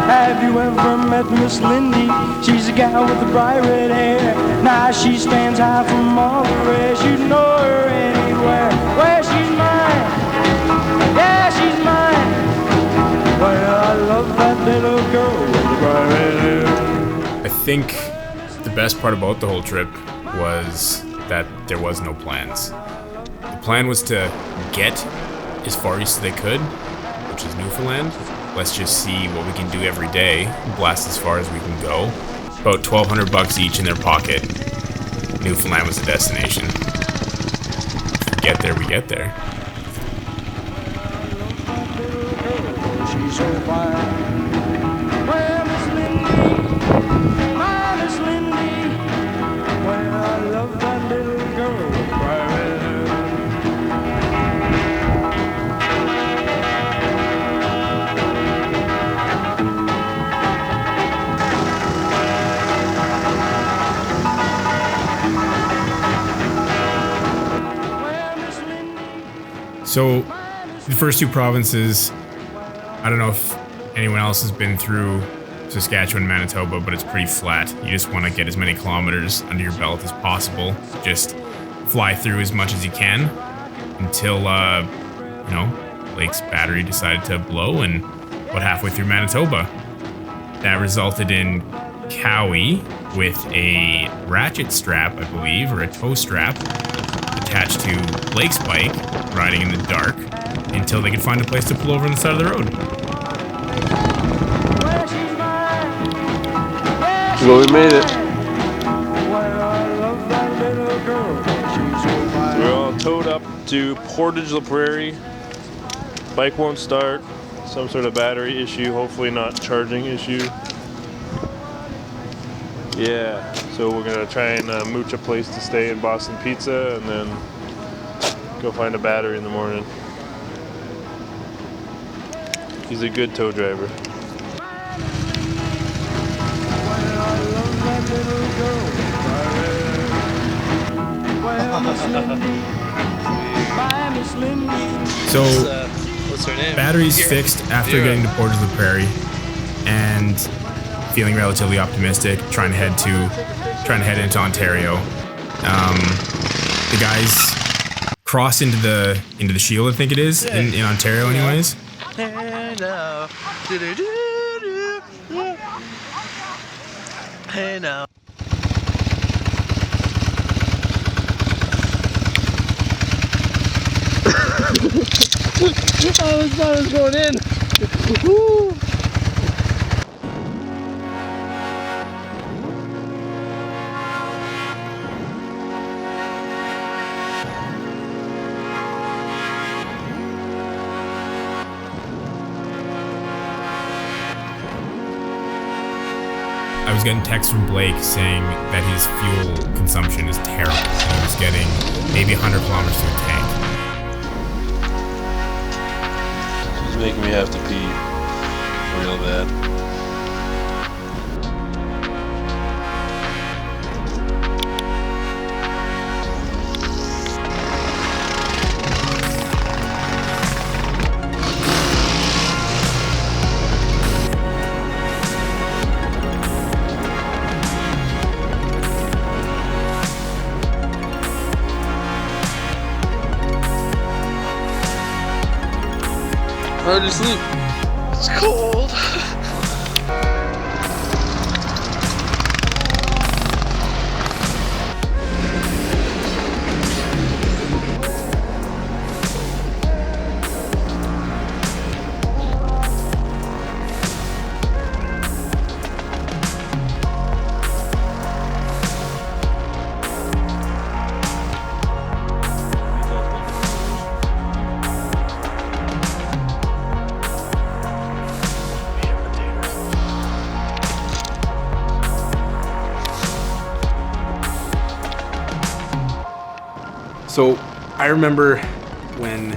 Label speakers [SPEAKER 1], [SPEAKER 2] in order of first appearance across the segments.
[SPEAKER 1] Have you ever met Miss Lindy? She's a gal with the bright red hair. Now she stands high from all the rest. You know her anywhere. Well, she's mine. Yeah, she's mine. Well, I love that little girl with the bright red hair.
[SPEAKER 2] I think the best part about the whole trip was that there was no plans. The plan was to get as far east as they could, which is Newfoundland. Let's just see what we can do every day, blast as far as we can go. About $1,200 each in their pocket. Newfoundland was the destination. If we get there, we get there.
[SPEAKER 1] She's so fine. Well, Miss Lindy, my Miss Lindy. Well, I love that little girl with bright red hair.
[SPEAKER 2] So, the first two provinces, I don't know if anyone else has been through Saskatchewan, Manitoba, but it's pretty flat. You just want to get as many kilometers under your belt as possible. Just fly through as much as you can until, Lake's battery decided to blow and about halfway through Manitoba. That resulted in Cowie with a ratchet strap, I believe, or a tow strap attached to Lake's bike, riding in the dark until they could find a place to pull over on the side of the road.
[SPEAKER 3] Well, we made it. We're all towed up to Portage, La Prairie. Bike won't start. Some sort of battery issue, hopefully not charging issue. Yeah, so we're gonna try and mooch a place to stay in Boston Pizza and then go find a battery in the morning. He's a good tow driver.
[SPEAKER 2] So,
[SPEAKER 4] what's her name?
[SPEAKER 2] Batteries fixed after getting to Portage La Prairie, and feeling relatively optimistic, trying to head into Ontario. The guys cross into the Shield, I think it is, in Ontario, anyways.
[SPEAKER 4] Hey now, hey now. I thought I was going in. Woo.
[SPEAKER 2] I was getting texts from Blake saying that his fuel consumption is terrible. He was getting maybe 100 kilometers to a tank.
[SPEAKER 3] She's making me have to pee real bad. How'd you sleep?
[SPEAKER 4] It's cold.
[SPEAKER 5] So I remember when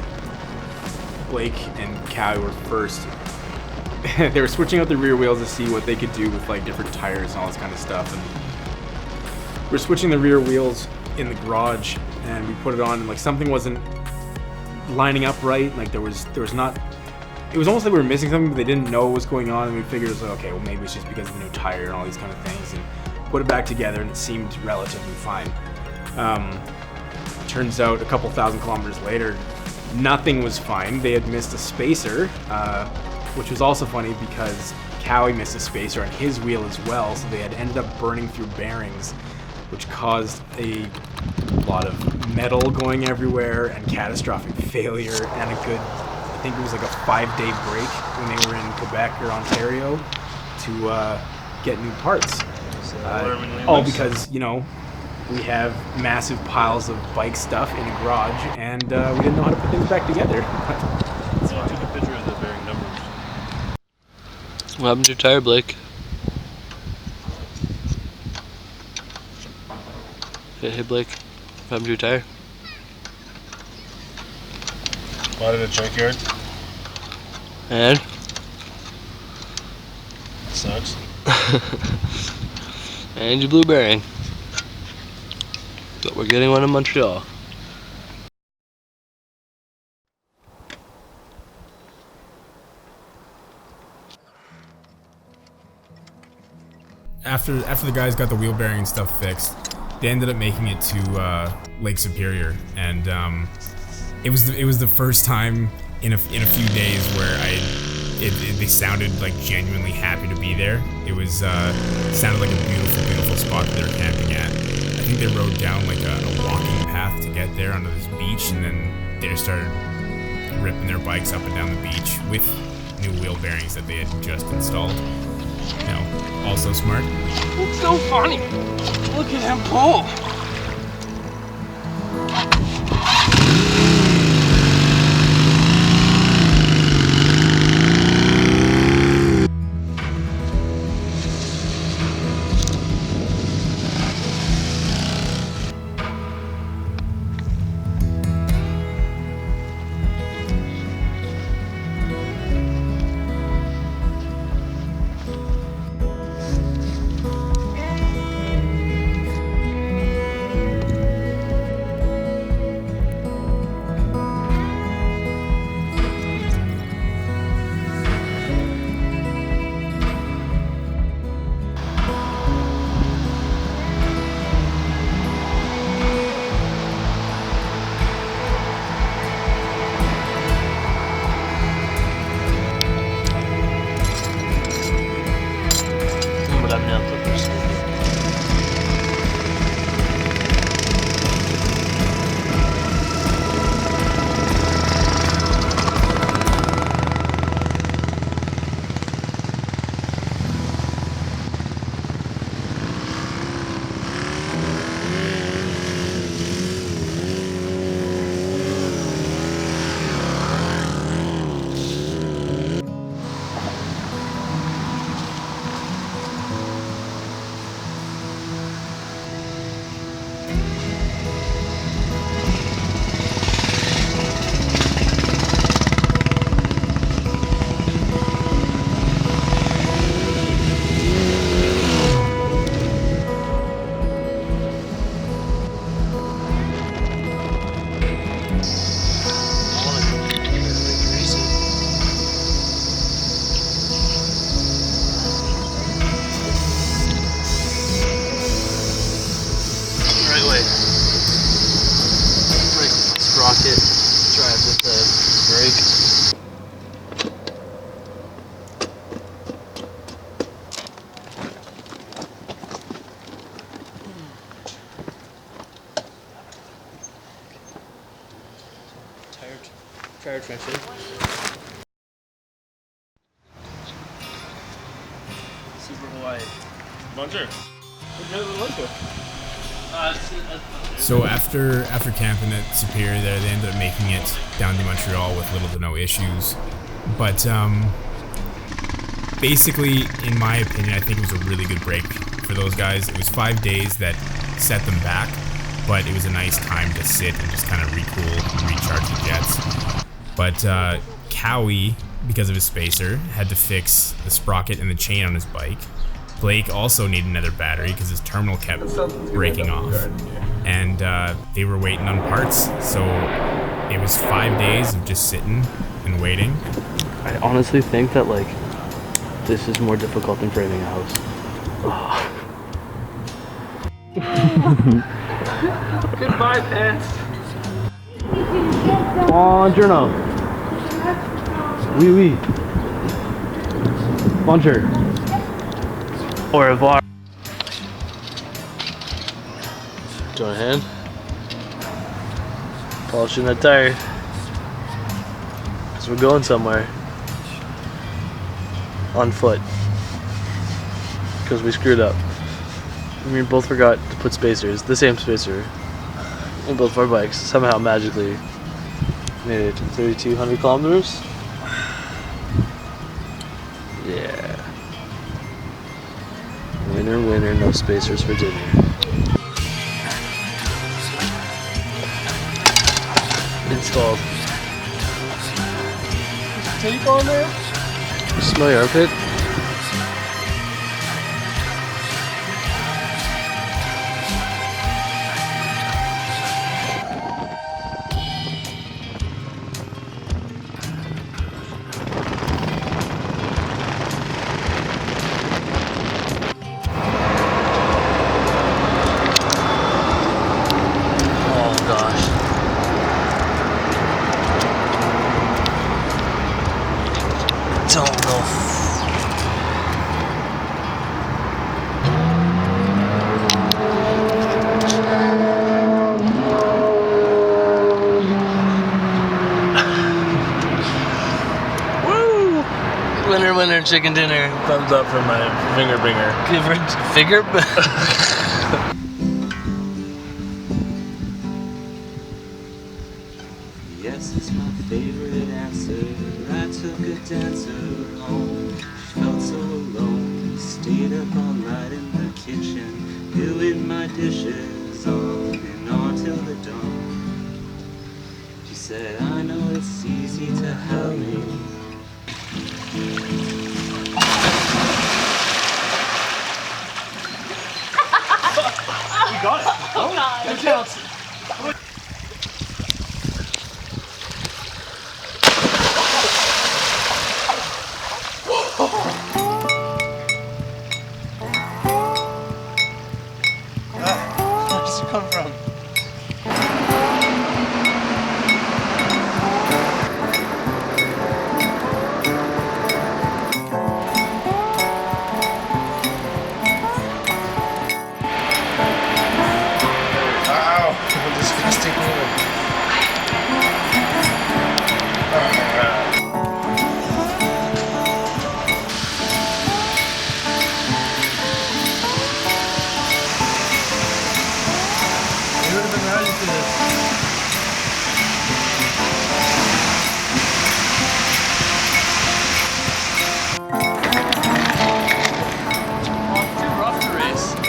[SPEAKER 5] Blake and Cowie were first, they were switching out the rear wheels to see what they could do with like different tires and all this kind of stuff. And we're switching the rear wheels in the garage, and we put it on, and like something wasn't lining up right. Like there was not it was almost like we were missing something, but they didn't know what was going on, and we figured it was like, okay, well maybe it's just because of the new tire and all these kind of things, and put it back together, and it seemed relatively fine. Turns out a couple thousand kilometers later, nothing was fine. They had missed a spacer, which was also funny because Cowie missed a spacer on his wheel as well, so they had ended up burning through bearings, which caused a lot of metal going everywhere and catastrophic failure and a good, I think it was like a 5-day break when they were in Quebec or Ontario to get new parts. All because, you know, we have massive piles of bike stuff in a garage and we didn't know how to put things back together.
[SPEAKER 3] I took a picture of the varying numbers.
[SPEAKER 4] What happened to your tire, Blake? Hey Blake, what happened to your tire?
[SPEAKER 3] Bought it at a junkyard.
[SPEAKER 4] And?
[SPEAKER 3] Sucks.
[SPEAKER 4] And your blue bearing. But we're getting one in Montreal.
[SPEAKER 2] After the guys got the wheel bearing and stuff fixed, they ended up making it to Lake Superior, and it was the first time in a few days where they sounded like genuinely happy to be there. It was sounded like a beautiful spot that they were camping at. I think they rode down like a walking path to get there onto this beach, and then they just started ripping their bikes up and down the beach with new wheel bearings that they had just installed. You know, also smart.
[SPEAKER 4] It's so funny. Look at him pull. Sprocket drives with the brake. Tire trenching. Super Hawaii.
[SPEAKER 3] Bonjour.
[SPEAKER 2] So after camping at Superior there, they ended up making it down to Montreal with little to no issues. But basically, in my opinion, I think it was a really good break for those guys. It was 5 days that set them back, but it was a nice time to sit and just kind of recool and recharge the jets. But Cowie, because of his spacer, had to fix the sprocket and the chain on his bike. Blake also needed another battery because his terminal kept breaking off. And they were waiting on parts, so it was 5 days of just sitting and waiting.
[SPEAKER 6] I honestly think that like this is more difficult than framing a house.
[SPEAKER 4] Goodbye, pants.
[SPEAKER 6] Buongiorno. Oui, oui. Bonjour. Au revoir. Do you want a hand? Polishing that tire. Because we're going somewhere. On foot. Because we screwed up. We both forgot to put spacers, the same spacer, in both of our bikes. Somehow, magically, made it to 3,200 kilometers. Yeah. Winner, winner, no spacers for dinner. Installed.
[SPEAKER 4] Tape on there?
[SPEAKER 6] Smell your armpit? Winner, winner, chicken dinner.
[SPEAKER 3] Thumbs up for my finger bringer.
[SPEAKER 6] Figure?
[SPEAKER 7] Yes, it's my favorite answer. I took a dancer home. She felt so alone. Stayed up all night in the kitchen, doing my dishes on and on till the dawn. She said, I know it's easy to help me.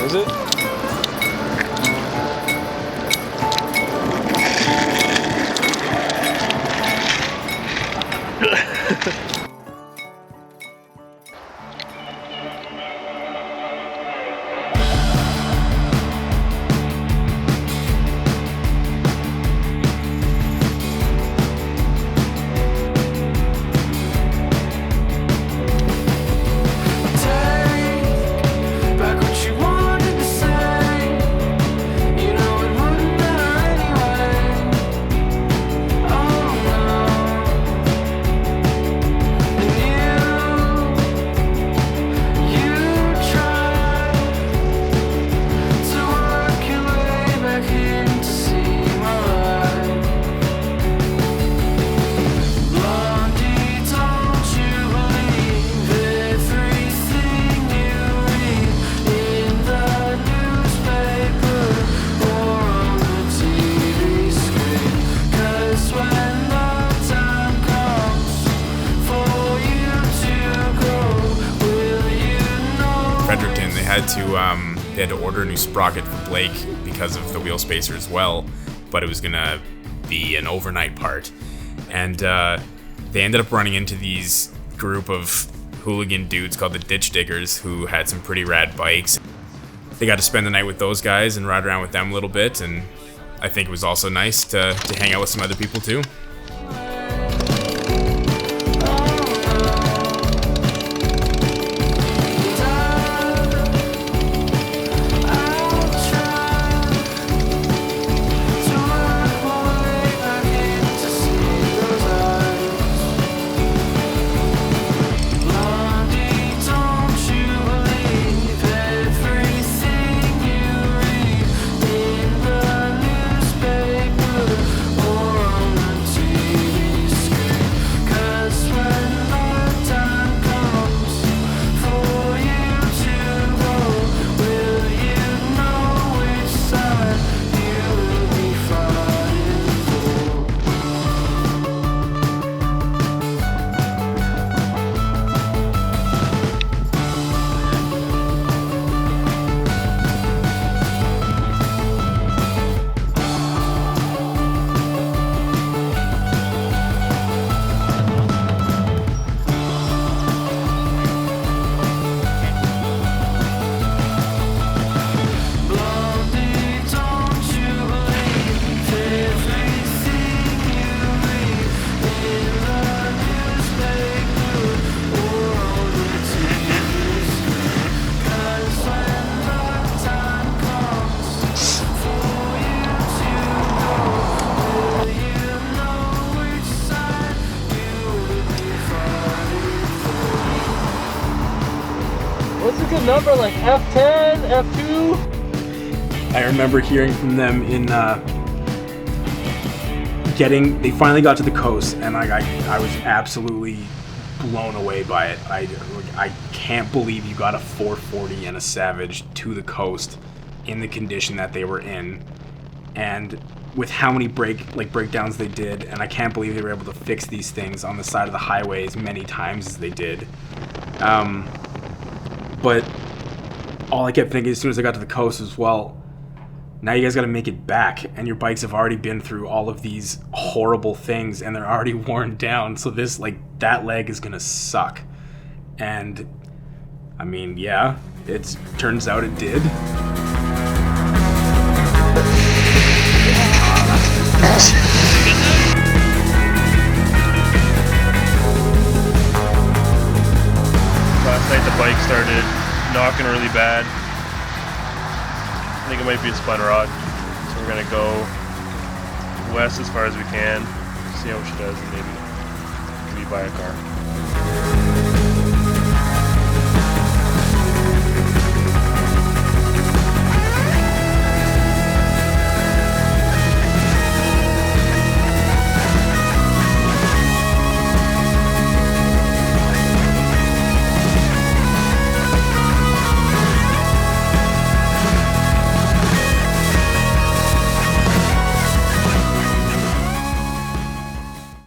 [SPEAKER 3] Is it?
[SPEAKER 2] They had to order a new sprocket for Blake because of the wheel spacer as well, but it was gonna be an overnight part. And they ended up running into these group of hooligan dudes called the Ditch Diggers who had some pretty rad bikes. They got to spend the night with those guys and ride around with them a little bit, and I think it was also nice to hang out with some other people too.
[SPEAKER 6] good number, like F10, F2.
[SPEAKER 5] I remember hearing from them in they finally got to the coast, and I was absolutely blown away by it. I can't believe you got a 440 and a Savage to the coast in the condition that they were in, and with how many breakdowns they did, and I can't believe they were able to fix these things on the side of the highway as many times as they did. But all I kept thinking as soon as I got to the coast was, well, now you guys got to make it back, and your bikes have already been through all of these horrible things, and they're already worn down. So this, that leg is gonna suck. And I mean, yeah, it turns out it did.
[SPEAKER 3] Last night the bike started knocking really bad. I think it might be a spun rod. So we're gonna go west as far as we can, see how she does, and maybe buy a car.